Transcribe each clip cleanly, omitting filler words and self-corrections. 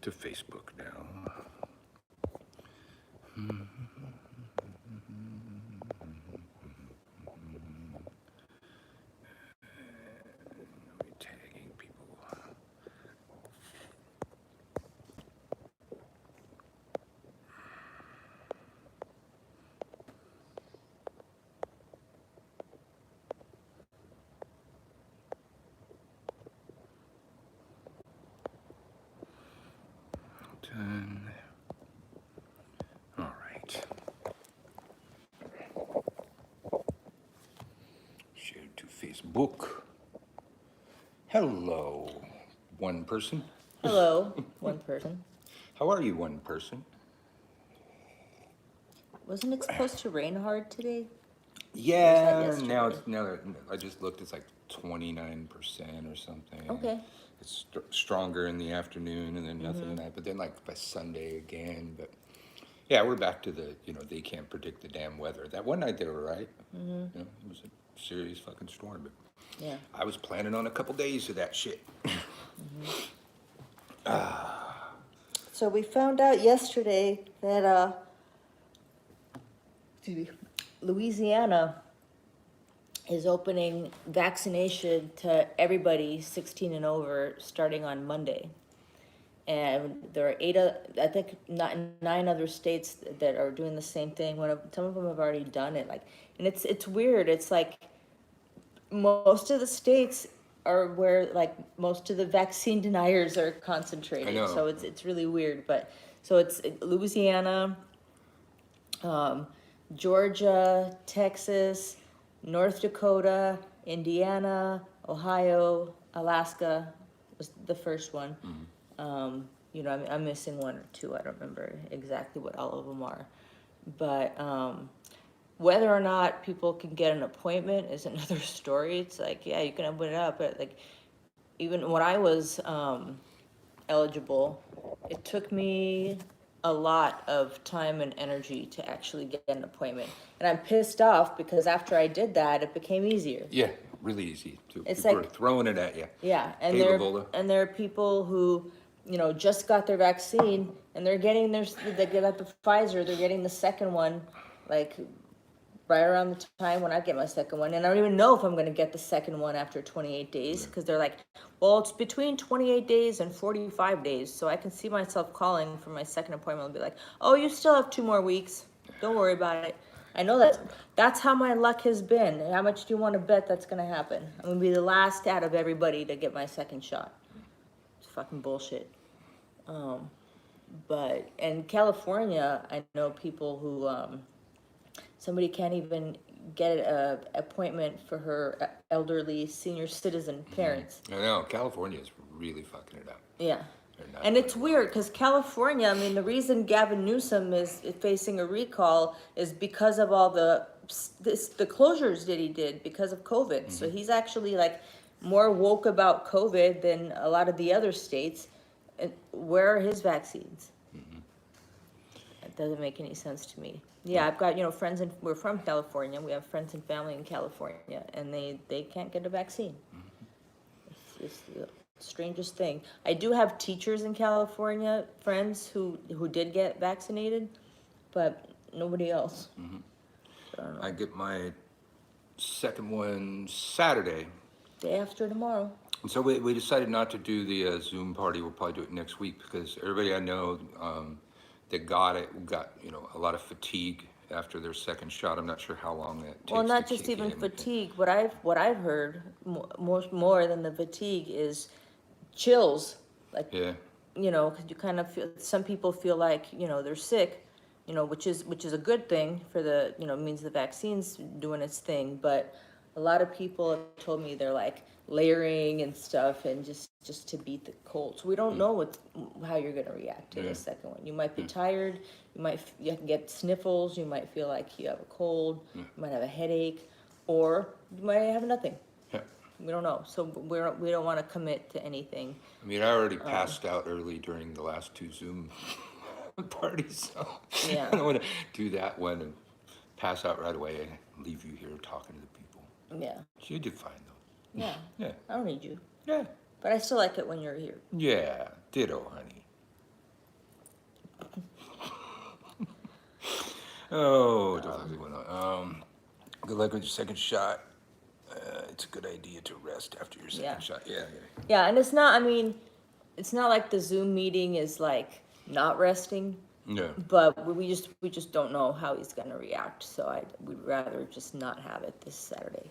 to Facebook now. Tagging people. Done. All right. Shared to Facebook. Hello, one person. Hello, one person. How are you, one person? Wasn't it supposed to rain hard today? Yeah, yesterday? now that I just looked, it's like 29% or something. Okay. It's stronger in the afternoon, and then nothing in that. But then like by Sunday again. But yeah, we're back to the they can't predict the damn weather. That one night they were right. It was a serious fucking storm. But Yeah. I was planning on a couple days of that shit. So we found out yesterday that Louisiana is opening vaccination to everybody 16 and over starting on Monday. And there are I think not 9 other states that are doing the same thing. Some of them have already done it. And it's weird. It's like most of the states are where most of the vaccine deniers are concentrated. I know. So it's really weird. But so it's Louisiana, Georgia, Texas, North Dakota, Indiana, Ohio, Alaska was the first one. I'm missing 1 or 2. I don't remember exactly what all of them are. But whether or not people can get an appointment is another story. It's like, yeah, you can open it up, but even when I was eligible, it took me a lot of time and energy to actually get an appointment. And I'm pissed off because after I did that, it became easier. Yeah, really easy. It's people like are throwing it at you. Yeah, and Hey, there are people who, just got their vaccine and they got the Pfizer, they're getting the second one, right around the time when I get my second one. And I don't even know if I'm going to get the second one after 28 days because they're like, well, it's between 28 days and 45 days. So I can see myself calling for my second appointment and be like, oh, you still have 2 more weeks. Don't worry about it. I know that's how my luck has been. How much do you want to bet that's going to happen? I'm going to be the last out of everybody to get my second shot. It's fucking bullshit. But in California, I know people who, somebody can't even get an appointment for her elderly senior citizen parents. I know, California is really fucking it up. Yeah. And it's weird because California, I mean, the reason Gavin Newsom is facing a recall is because of all the closures that he did because of COVID. So he's actually more woke about COVID than a lot of the other states. And where are his vaccines? It doesn't make any sense to me. Yeah, I've got friends we're from California. We have friends and family in California, and they can't get a vaccine. It's the strangest thing. I do have teachers in California, friends who did get vaccinated, but nobody else. So I get my second one Saturday. Day after tomorrow. And so we decided not to do the Zoom party. We'll probably do it next week because everybody I know that got a lot of fatigue after their second shot. I'm not sure how long that takes. Well, not just even fatigue. What I've heard more than the fatigue is chills. Yeah. Because you kind of feel, some people feel like they're sick, which is a good thing for the means the vaccine's doing its thing. But a lot of people have told me they're layering and stuff, and just to beat the cold. So we don't know how you're gonna react to the second one. You might be tired. You can get sniffles. You might feel like you have a cold. You might have a headache, or you might have nothing. We don't know, so we don't want to commit to anything. I mean, I already passed out early during the last 2 Zoom parties, so Yeah. I don't want to do that one and pass out right away and leave you here talking to the people. Yeah. So you did fine though. Yeah. Yeah. I don't need you. Yeah. But I still like it when you're here. Yeah. Ditto, honey. Oh, good luck with your second shot. It's a good idea to rest after your second Yeah. shot. Yeah. Yeah, and it's not, I mean, it's not like the Zoom meeting is like not resting, Yeah. but we just don't know how he's gonna react, so we'd rather just not have it this Saturday.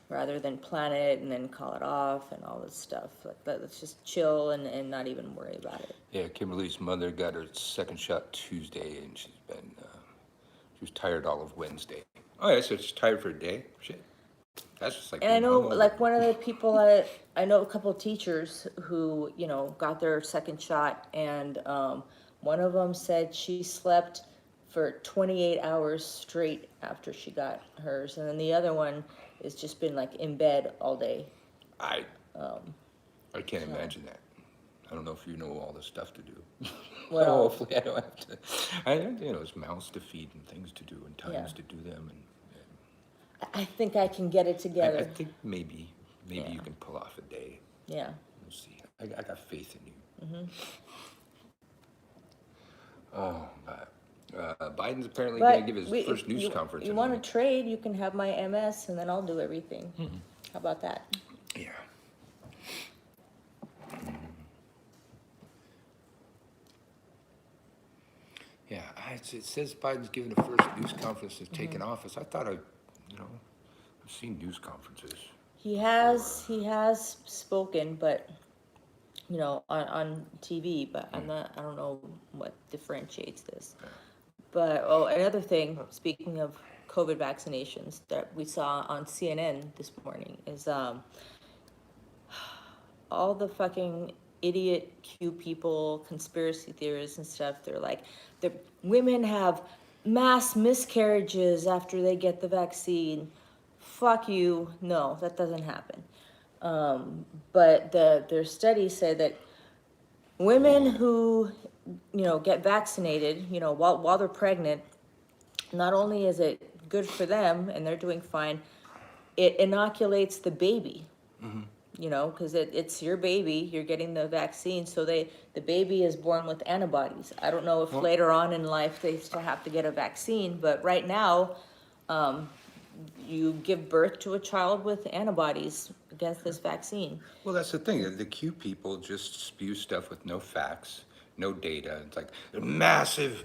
Rather than plan it and then call it off and all this stuff. Like, let's just chill and not even worry about it. Yeah, Kimberly's mother got her second shot Tuesday, and she was tired all of Wednesday. Oh, yeah, so she's tired for a day? Shit. That's just like And I being know, hungover. like, one of the people, I know a couple of teachers who, you know, got their second shot, and one of them said she slept for 28 hours straight after she got hers, and then the other one has just been like in bed all day. I can't imagine that. I don't know if you know all the stuff to do. Well, Hopefully I don't have to. It's mouths to feed and things to do and times Yeah. to do them. I think I can get it I together. think maybe Yeah. you can pull off a day. Yeah. We'll see. I got faith in you. Oh, but Biden's apparently going to give his first news conference. You want to trade, you can have my MS, and then I'll do everything. How about that? Yeah. Yeah, it says Biden's giving the first news conference since taking office. I thought I've seen news conferences. He has spoken, but on TV. But I don't know what differentiates this. But another thing. Speaking of COVID vaccinations that we saw on CNN this morning is all the fucking idiot Q people, conspiracy theorists and stuff. They're like, the women have mass miscarriages after they get the vaccine. Fuck you. No, that doesn't happen. But their study said that women who, get vaccinated, while they're pregnant, not only is it good for them and they're doing fine, it inoculates the baby. Because it's your baby, you're getting the vaccine, so the baby is born with antibodies. I don't know if later on in life they still have to get a vaccine, but right now, you give birth to a child with antibodies against this vaccine. Well, that's the thing. The Q people just spew stuff with no facts, no data. It's like massive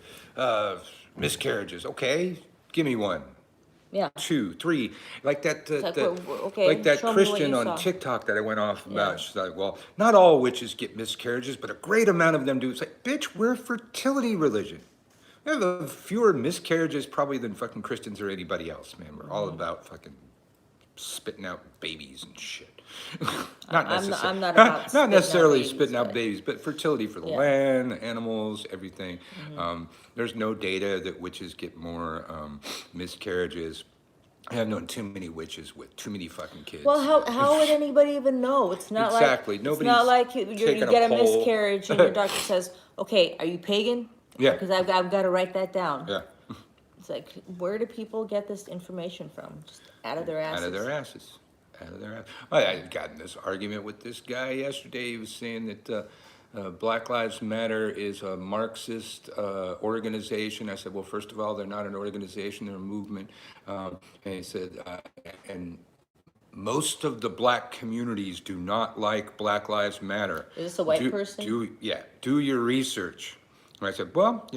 miscarriages. Okay, give me one. Yeah. 2, 3, like that. Okay, like that show me what Christian you on saw. TikTok that I went off about. Yeah. She's like, well, not all witches get miscarriages, but a great amount of them do. It's like, bitch, we're a fertility religion. We have fewer miscarriages probably than fucking Christians or anybody else, man. We're all about fucking spitting out babies and shit. I'm not about not necessarily babies, spitting out but- babies, but fertility for the Yeah. land, the animals, everything. There's no data that witches get more miscarriages. I have known too many witches with too many fucking kids. Well, how would anybody even know? It's not Exactly. like it's not like you taking get a poll. miscarriage and your doctor says, "Okay, are you pagan?" Yeah. Because I've got to write that down. Yeah. It's like, where do people get this information from? Just out of their asses. Out of their asses. Out of their asses. I got in this argument with this guy yesterday. He was saying that Black Lives Matter is a Marxist organization. I said, well, first of all, they're not an organization, they're a movement. And he said, and most of the black communities do not like Black Lives Matter. Is this a white person? Do your research. And I said, well,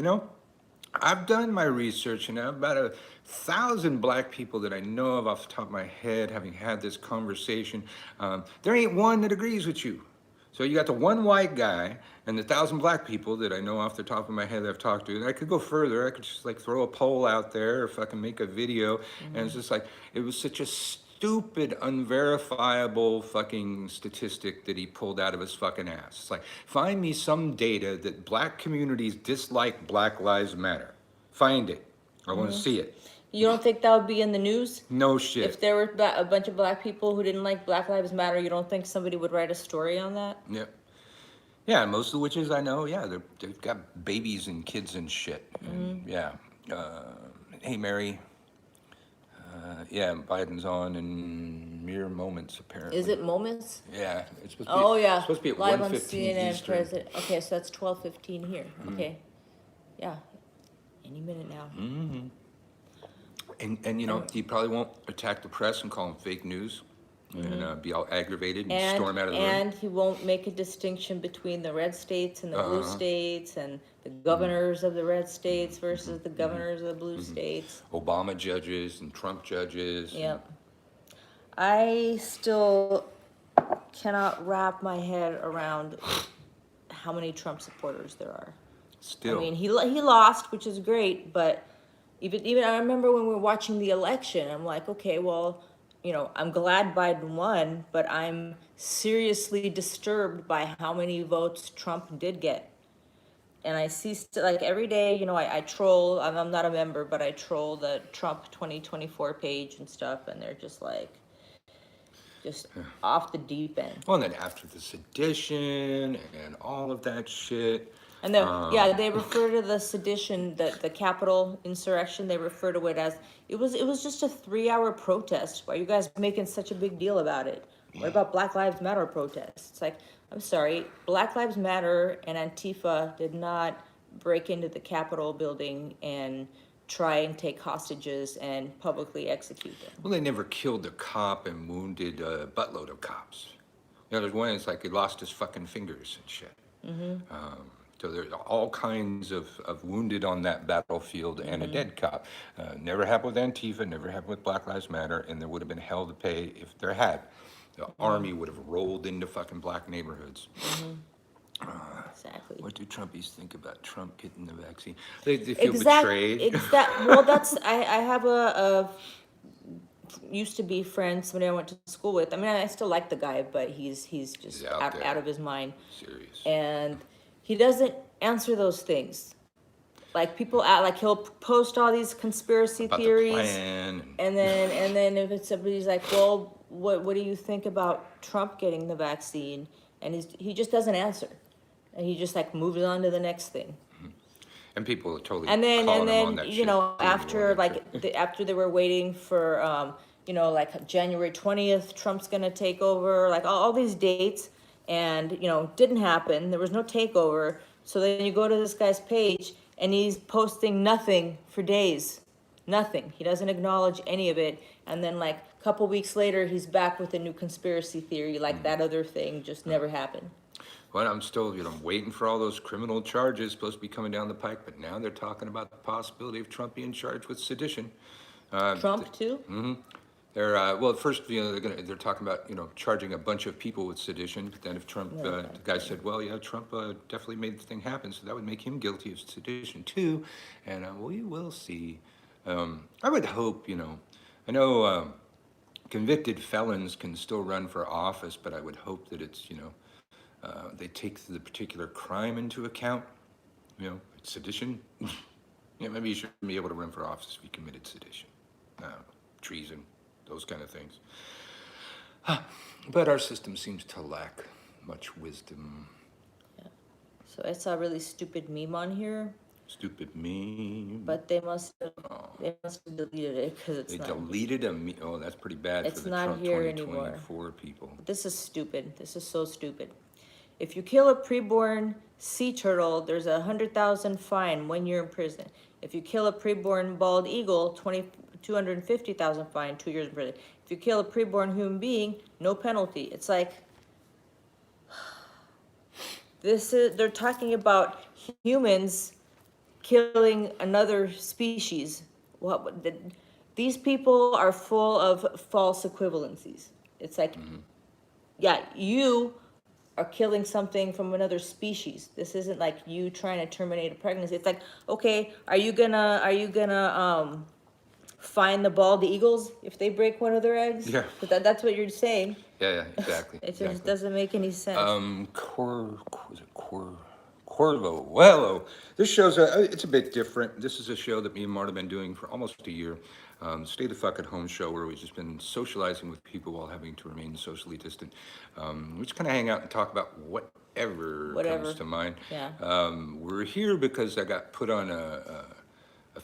I've done my research, and about 1,000 black people that I know of off the top of my head, having had this conversation, there ain't one that agrees with you. So you got the one white guy and the 1,000 black people that I know off the top of my head that I've talked to. And I could go further. I could just like throw a poll out there, or if I can make a video. And it's just like, it was such a stupid, unverifiable fucking statistic that he pulled out of his fucking ass. It's like, find me some data that black communities dislike Black Lives Matter. Find it. I want to see it. You don't think that would be in the news? No shit. If there were a bunch of black people who didn't like Black Lives Matter, you don't think somebody would write a story on that? Yeah. Yeah, most of the witches I know, yeah, they've got babies and kids and shit. And, yeah. Hey, Mary. Yeah, Biden's on in mere moments, apparently. Is it moments? Yeah, it's supposed to be. Oh yeah, It's supposed to be at live on 1:15 CNN Eastern. President. Okay, so that's 12:15 here. Okay, yeah. Any minute now. And you know, he probably won't attack the press and call them fake news and be all aggravated and storm out of the room. And he won't make a distinction between the red states and the blue states and the governors of the red states versus the governors of the blue states. Obama judges and Trump judges. Yep. I still cannot wrap my head around how many Trump supporters there are. Still. I mean, he lost, which is great, but even I remember when we were watching the election, I'm like, okay, well, you know, I'm glad Biden won, but I'm seriously disturbed by how many votes Trump did get. And I see, like, every day, you know, I troll, I'm not a member, but I troll the Trump 2024 page and stuff, and they're just like, just off the deep end. Well, and then after the sedition and all of that shit. And then, yeah, they refer to the sedition, the Capitol insurrection. They refer to it as it was just a 3-hour protest. Why are you guys making such a big deal about it? What about Black Lives Matter protests? It's like, I'm sorry, Black Lives Matter and Antifa did not break into the Capitol building and try and take hostages and publicly execute them. Well, they never killed a cop and wounded a buttload of cops. You know, there's one that's like he lost his fucking fingers and shit. So there's all kinds of wounded on that battlefield and a dead cop. Never happened with Antifa, never happened with Black Lives Matter, and there would have been hell to pay if there had. The army would have rolled into fucking black neighborhoods. Exactly. What do Trumpies think about Trump getting the vaccine? They feel betrayed. Well, that's I have a used to be friend, somebody I went to school with. I mean, I still like the guy, but he's just He's out of his mind. Serious. And he doesn't answer those things. Like people act like he'll post all these conspiracy About theories, the plan. and then if it's somebody's like, well, what do you think about Trump getting the vaccine? And he just doesn't answer, and he just like moves on to the next thing. And people are totally And then calling him on that you shit, know, too, after on that like shit. after they were waiting for you know, like January 20th, Trump's gonna take over, like all these dates, and you know, didn't happen. There was no takeover. So then you go to this guy's page, and he's posting nothing for days, nothing. He doesn't acknowledge any of it. And then like a couple weeks later, he's back with a new conspiracy theory, like that other thing just never happened. Well, I'm still, you know, waiting for all those criminal charges supposed to be coming down the pike, but now they're talking about the possibility of Trump being charged with sedition. Trump too? They're well, at first, you know, they're talking about, you know, charging a bunch of people with sedition. But then if Trump, the guy said, well, yeah, Trump definitely made the thing happen, so that would make him guilty of sedition too. And we will see. I would hope, you know, I know convicted felons can still run for office, but I would hope that it's, you know, they take the particular crime into account. You know, sedition. Yeah, maybe you shouldn't be able to run for office if you committed sedition, treason, those kind of things. But our system seems to lack much wisdom. So I saw a really stupid meme on here, Stupid meme. but they must have deleted it because it's They not. deleted a meme. Oh, that's pretty bad It's for the not Trump here 2024 people. This is stupid. This is so stupid. If you kill a preborn sea turtle, there's a 100,000 fine, 1 year in prison. If you kill a preborn bald eagle, 250,000 fine, 2 years in prison. If you kill a preborn human being, no penalty. It's like they're talking about humans killing another species. These people are full of false equivalencies. It's like, yeah, you are killing something from another species. This isn't like you trying to terminate a pregnancy. It's like, okay, are you gonna fine the bald eagles if they break one of their eggs? Yeah. But that's what you're saying. Yeah, exactly. It just exactly. doesn't make any sense. Corvo. This show's it's a bit different. This is a show that me and Marta have been doing for almost a year. Stay the fuck at home show where we've just been socializing with people while having to remain socially distant. We just kind of hang out and talk about whatever comes to mind. Yeah. We're here because I got put on a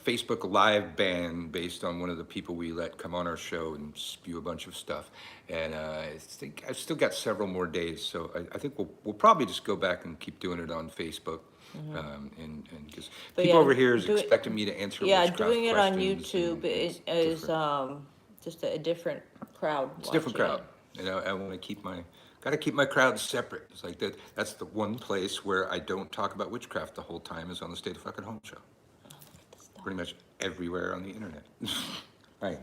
Facebook Live ban based on one of the people we let come on our show and spew a bunch of stuff. And I think I've still got several more days, so I think we'll probably just go back and keep doing it on Facebook. And because But people yeah, over here is do it- expecting me to answer Yeah, witchcraft doing it on questions, YouTube and it's is different. just a different crowd It's a different watching crowd. You know, I want to got to keep my crowd separate. It's like that. That's the one place where I don't talk about witchcraft the whole time is on the Stay the Fucking Home show. Pretty much everywhere on the internet. I know.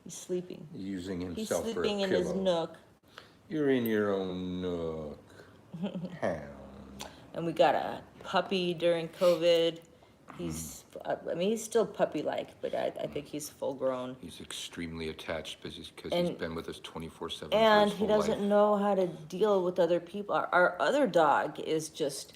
He's sleeping. Using He's himself for a sleeping in his pillow. nook. You're in your own nook. Hound. And we got a puppy during COVID. I mean, he's still puppy-like, but I think he's full grown. He's extremely attached because he's And- been with us 24/7 And for his he whole doesn't life. know how to deal with other people. Our other dog is just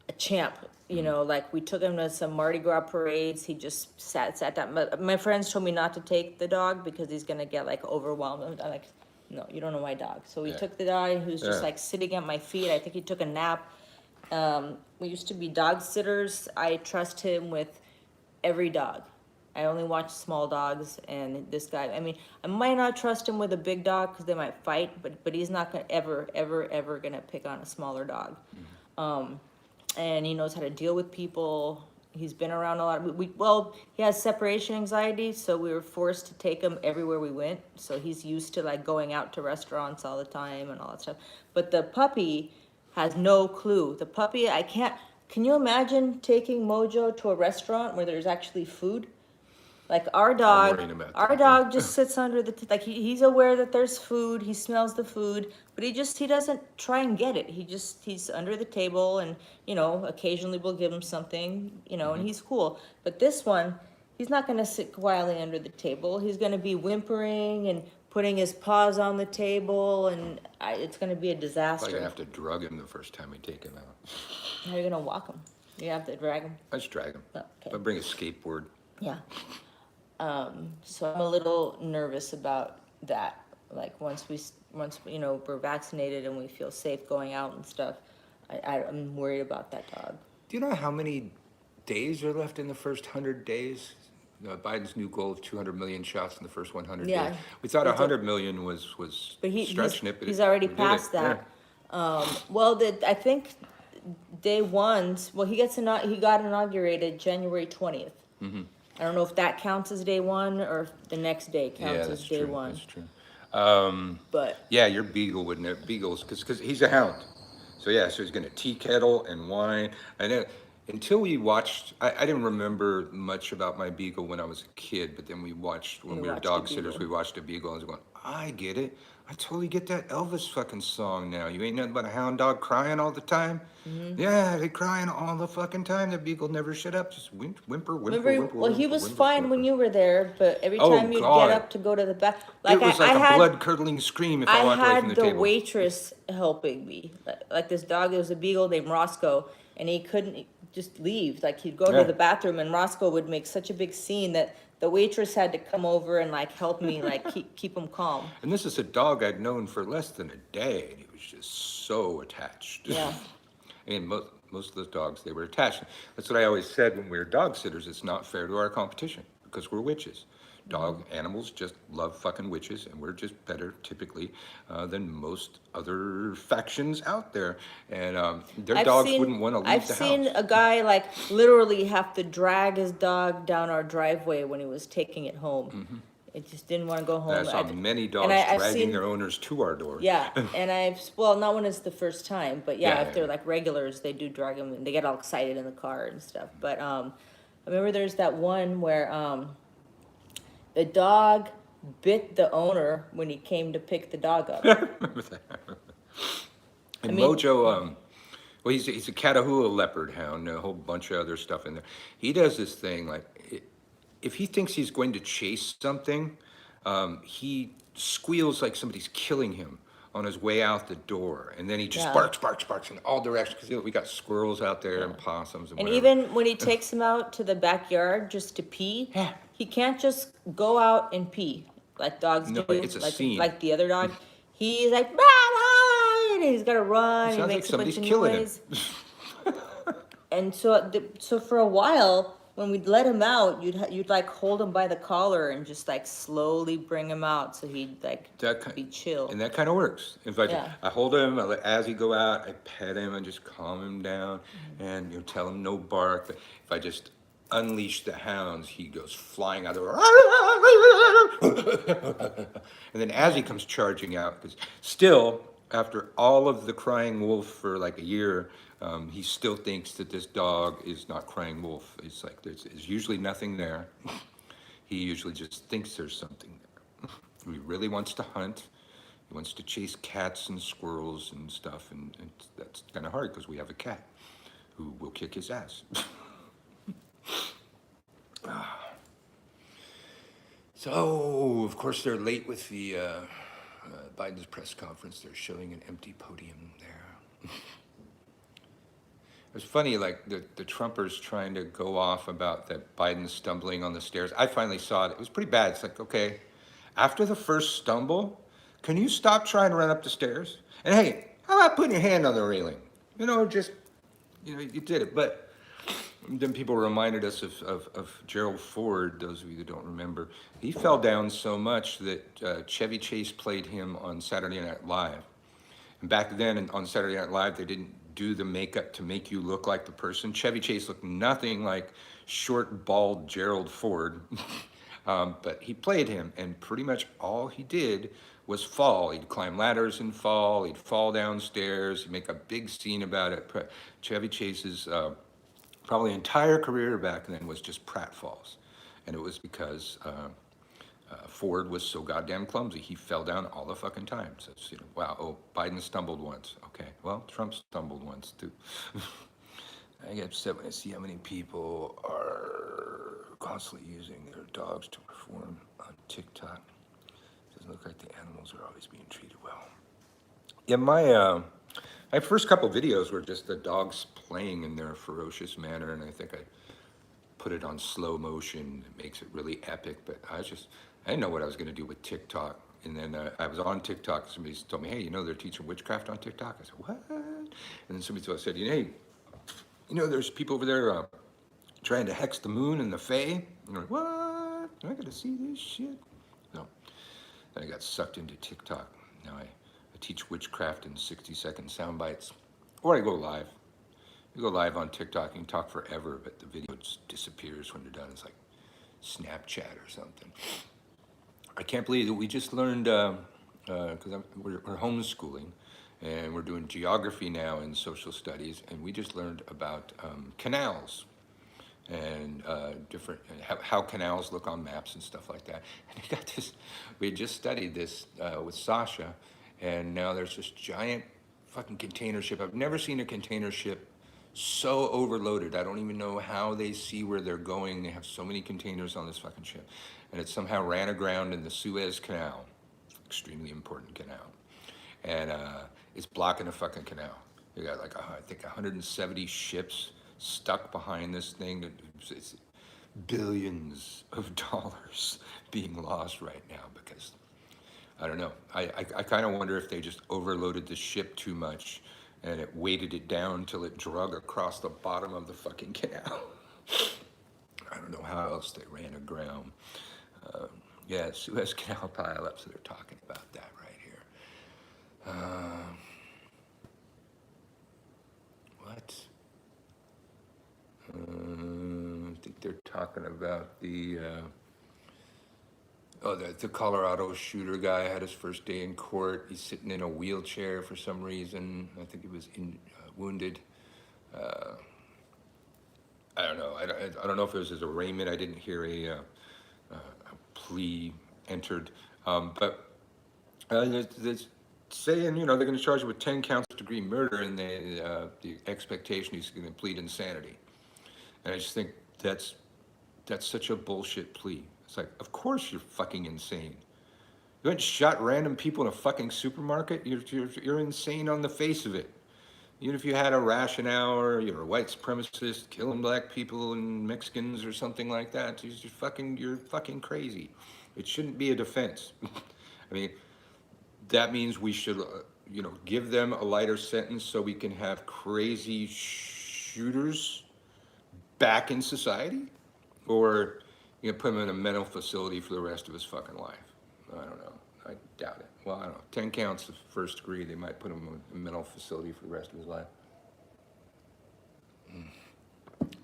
a champ. You know, like we took him to some Mardi Gras parades. He just sat down. My friends told me not to take the dog because he's gonna get like overwhelmed. I'm like, no, you don't know my dog. So we Yeah. took the dog who's just Yeah. like sitting at my feet. I think he took a nap. We used to be dog sitters. I trust him with every dog. I only watch small dogs, and this guy, I mean, I might not trust him with a big dog because they might fight, but he's not gonna ever gonna pick on a smaller dog. And he knows how to deal with people. He's been around a lot. Well, he has separation anxiety, so we were forced to take him everywhere we went. So he's used to like going out to restaurants all the time and all that stuff. But the puppy has no clue. The puppy, can you imagine taking Mojo to a restaurant where there's actually food? Like our worrying about our that, dog just sits under like he's aware that there's food. He smells the food, but he doesn't try and get it. He's under the table, and occasionally we'll give him something, and he's cool. But this one, he's not gonna sit quietly under the table. He's gonna be whimpering and putting his paws on the table, and it's gonna be a I'm disaster. gonna have to drug him the first time we take him out. How are you gonna walk him? You have to drag him. I just drag him. Oh, okay. I bring a skateboard. Yeah. So I'm a little nervous about that. Like once we're vaccinated and we feel safe going out and stuff, I'm worried about that dog. Do you know how many days are left in the first 100 days? Biden's new goal of 200 million shots in the first 100 Yeah. days. We thought It's a- 100 million was But stretching it, but he's already we did passed it. that. Yeah. Well, I think day one. Well, he got inaugurated January 20th. Mm-hmm. I don't know if that counts as day one or if the next day counts Yeah, as that's day true. one. That's true. But Yeah, your beagle wouldn't have beagles because he's a hound. So yeah, so he's gonna tea kettle and wine. And then until we watched, I didn't remember much about my beagle when I was a kid, but then we watched when We we were watched a dog sitters. beagle. We watched a beagle and I was going, I get it. I totally get that Elvis fucking song now. You ain't nothing but a hound dog crying all the time. Mm-hmm. Yeah, they crying all the fucking time. The beagle never shut up. Just whimper, remember, well, he was whimper, fine when whimper. you were there, but every Oh, time you'd God. get up to go to the back, It was like I a had blood-curdling scream if I I walked away from had the the table. waitress helping me. Like this dog, there was a beagle named Roscoe, and he couldn't just leave. Like he'd go Yeah. to the bathroom, and Roscoe would make such a big scene that the waitress had to come over and like help me, like keep him calm. And this is a dog I'd known for less than a day, and he was just so attached. Yeah. And most of those dogs, they were attached. That's what I always said when we were dog sitters. It's not fair to our competition because we're witches. Dog animals just love fucking witches, and we're just better typically than most other factions out there. And their dogs wouldn't want to leave I've the seen house. a guy like literally have to drag his dog down our driveway when he was taking it home. It just didn't want to go home. And I saw many dogs I've dragging seen- their owners to our door. Yeah, and not when it's the first time, but Yeah, if yeah, they're yeah. like regulars, they do drag them and they get all excited in the car and stuff. But I remember there's that one where the dog bit the owner when he came to pick the dog up. Remember that? And I mean- Mojo, well, he's a Catahoula leopard hound, a whole bunch of other stuff in there. He does this thing like, if he thinks he's going to chase something, he squeals like somebody's killing him on his way out the door, and then he just Yeah. barks in all directions. Because we got squirrels out there and possums and And whatever. even when he takes him out to the backyard just to pee, Yeah. he can't just go out and pee like dogs No, do. it's a scene. Like the other dog. He's like, "Bah, bah," and he's got to run. It He sounds like makes a bunch somebody's of killing him. noise. And so for a while, when we'd let him out, you'd like hold him by the collar and just like slowly bring him out so he'd like be chill. And that kind of works. If Yeah. I hold him, I let Azzy go out, I pet him and just calm him down, and tell him no bark. But if I just unleash the hounds, he goes flying out the door, and then Azzy comes charging out because still, after all of the crying wolf for like a year, he still thinks that this dog is not crying wolf. It's like there's usually nothing there. He usually just thinks there's something there. He really wants to hunt. He wants to chase cats and squirrels and stuff, and that's kind of hard because we have a cat who will kick his ass. So, of course, they're late with the Biden's press conference. They're showing an empty podium there. It was funny, like the Trumpers trying to go off about that Biden stumbling on the stairs. I finally saw it. It was pretty bad. It's like, okay, after the first stumble, can you stop trying to run up the stairs? And hey, how about putting your hand on the railing? Just, you did it. But then people reminded us of Gerald Ford, those of you that don't remember. He fell down so much that Chevy Chase played him on Saturday Night Live. And back then on Saturday Night Live, they didn't do the makeup to make you look like the person. Chevy Chase looked nothing like short, bald Gerald Ford. But he played him, and pretty much all he did was fall. He'd climb ladders and fall. He'd fall downstairs. He'd make a big scene about it. Chevy Chase's probably entire career back then was just pratfalls. And it was because Ford was so goddamn clumsy. He fell down all the fucking time. So it's, wow, oh, Biden stumbled once. Okay, well, Trump stumbled once too. I get upset when I see how many people are constantly using their dogs to perform on TikTok. It doesn't look like the animals are always being treated well. Yeah, my first couple videos were just the dogs playing in their ferocious manner, and I think I put it on slow motion. It makes it really epic, but I didn't know what I was going to do with TikTok. And then I was on TikTok. Somebody told me, hey, they're teaching witchcraft on TikTok. I said, what? And then somebody said, hey, there's people over there trying to hex the moon and the fae. And I'm like, what? I got to see this shit? No. Then I got sucked into TikTok. Now I teach witchcraft in 60-second sound bites. Or I go live. You go live on TikTok, you can talk forever, but the video just disappears when you're done. It's like Snapchat or something. I can't believe that we just learned, because we're homeschooling, and we're doing geography now in social studies, and we just learned about canals and how canals look on maps and stuff like that. And we had just studied this with Sasha, and now there's this giant fucking container ship. I've never seen a container ship so overloaded. I don't even know how they see where they're going. They have so many containers on this fucking ship. And it somehow ran aground in the Suez Canal, extremely important canal. And it's blocking a fucking canal. You got like, I think 170 ships stuck behind this thing. It's billions of dollars being lost right now because, I don't know. I kind of wonder if they just overloaded the ship too much and it weighted it down till it drug across the bottom of the fucking canal. I don't know how else they ran aground. Yeah, Suez Canal pileups, so they're talking about that right here. What? I think they're talking about the Colorado shooter guy had his first day in court. He's sitting in a wheelchair for some reason. I think he was wounded. I don't know. I don't know if it was his arraignment. I didn't hear a plea entered. But they're saying, they're going to charge him with 10 counts of degree murder, and the expectation he's going to plead insanity. And I just think that's such a bullshit plea. It's like, of course you're fucking insane. You went and shot random people in a fucking supermarket? You're insane on the face of it. Even if you had a rationale or you're a white supremacist, killing black people and Mexicans or something like that, you're fucking crazy. It shouldn't be a defense. I mean, that means we should, give them a lighter sentence so we can have crazy shooters back in society? or you can put him in a mental facility for the rest of his fucking life. I don't know. I doubt it. Well, I don't know. 10 counts of first degree, they might put him in a mental facility for the rest of his life.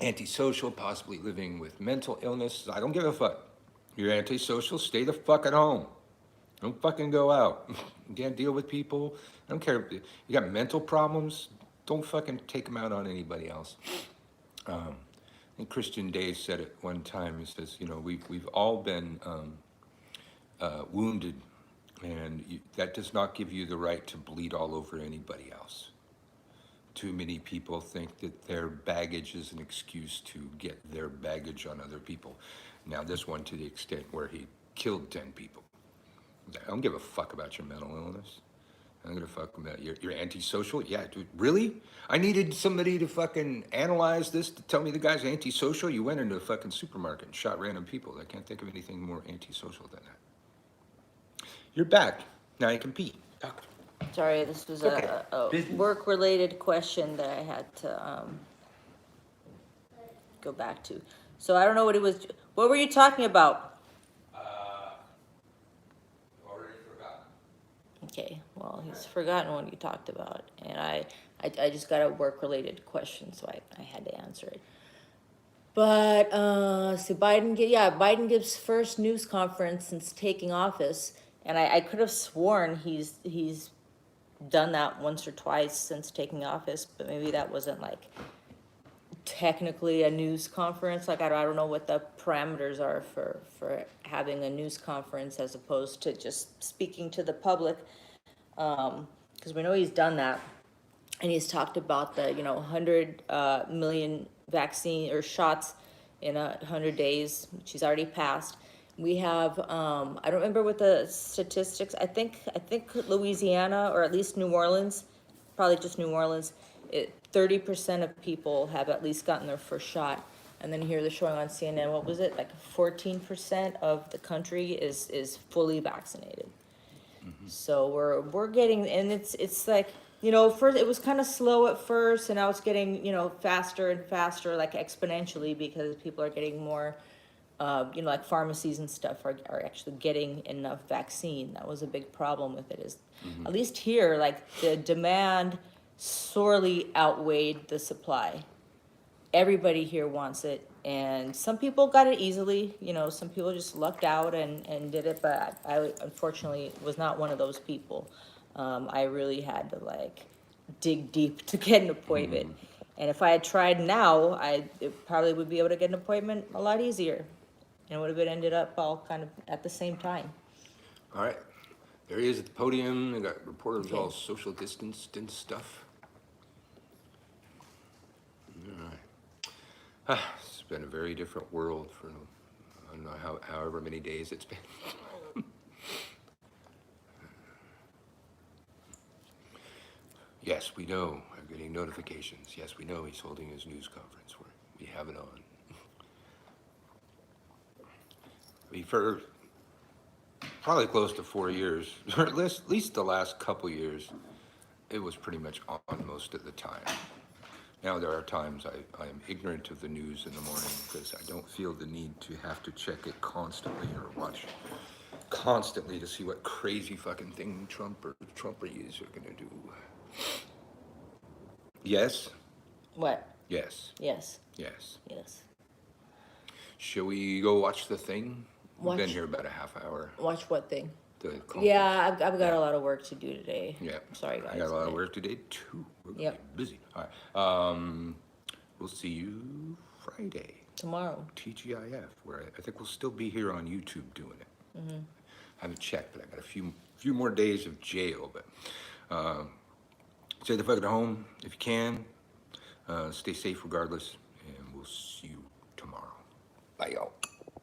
Antisocial, possibly living with mental illness. I don't give a fuck. You're antisocial, stay the fuck at home. Don't fucking go out. You can't deal with people. I don't care if you got mental problems. Don't fucking take them out on anybody else. And Christian Dave said it one time. He says, you know, we've all been wounded, and that does not give you the right to bleed all over anybody else. Too many people think that their baggage is an excuse to get their baggage on other people. Now, this one to the extent where he killed 10 people. I don't give a fuck about your mental illness. I don't give a fuck about you're antisocial. Yeah, dude, really? I needed somebody to fucking analyze this to tell me the guy's antisocial. You went into a fucking supermarket and shot random people. I can't think of anything more antisocial than that. You're back. Now you compete. Talk. Sorry, this was Okay. a work-related question that I had to go back to. So I don't know what it was. What were you talking about? Already forgotten. Okay, well, he's forgotten what he talked about, and I just got a work-related question, so I had to answer it. But so Biden gives first news conference since taking office, and I could have sworn he's done that once or twice since taking office, but maybe that wasn't like technically a news conference. Like I don't know what the parameters are for having a news conference as opposed to just speaking to the public, because we know he's done that, and he's talked about the 100 million vaccine or shots in 100 days, which he's already passed. We have I don't remember what the statistics. I think Louisiana, or at least New Orleans, probably just New Orleans, 30% of people have at least gotten their first shot. And then here they're showing on CNN, what was it, like 14% of the country is fully vaccinated. Mm-hmm. So we're getting, and it's like, first it was kind of slow at first, and now it's getting faster and faster, like exponentially, because people are getting more. Like pharmacies and stuff are actually getting enough vaccine. That was a big problem with it, is at least here, like the demand sorely outweighed the supply. Everybody here wants it, and some people got it easily, some people just lucked out and did it, but I unfortunately was not one of those people. I really had to like dig deep to get an appointment. And if I had tried now, I probably would be able to get an appointment a lot easier. And it would have ended up all kind of at the same time. All right. There he is at the podium. They got reporters all social distanced and stuff. All right. It's been a very different world for, I don't know, however many days it's been. Yes, we know. I'm getting notifications. Yes, we know he's holding his news conference. We have it on. For probably close to 4 years, or at least the last couple years, it was pretty much on most of the time. Now there are times I am ignorant of the news in the morning because I don't feel the need to have to check it constantly or watch constantly to see what crazy fucking thing Trump or Trumpers are gonna do. Yes? What? Yes. Yes. Yes. Yes. Shall we go watch the thing? We've Watch- been here about a half hour. Watch what thing? The conference. Yeah, I've got a lot of work to do today. Yeah. Sorry, guys. I got a lot of work today too. We're gonna Yep. be busy. All right. We'll see you Friday. Tomorrow. TGIF, where I think we'll still be here on YouTube doing it. I haven't checked, but I got a few more days of jail. But stay the fuck at home if you can. Stay safe regardless, and we'll see you tomorrow. Bye, y'all.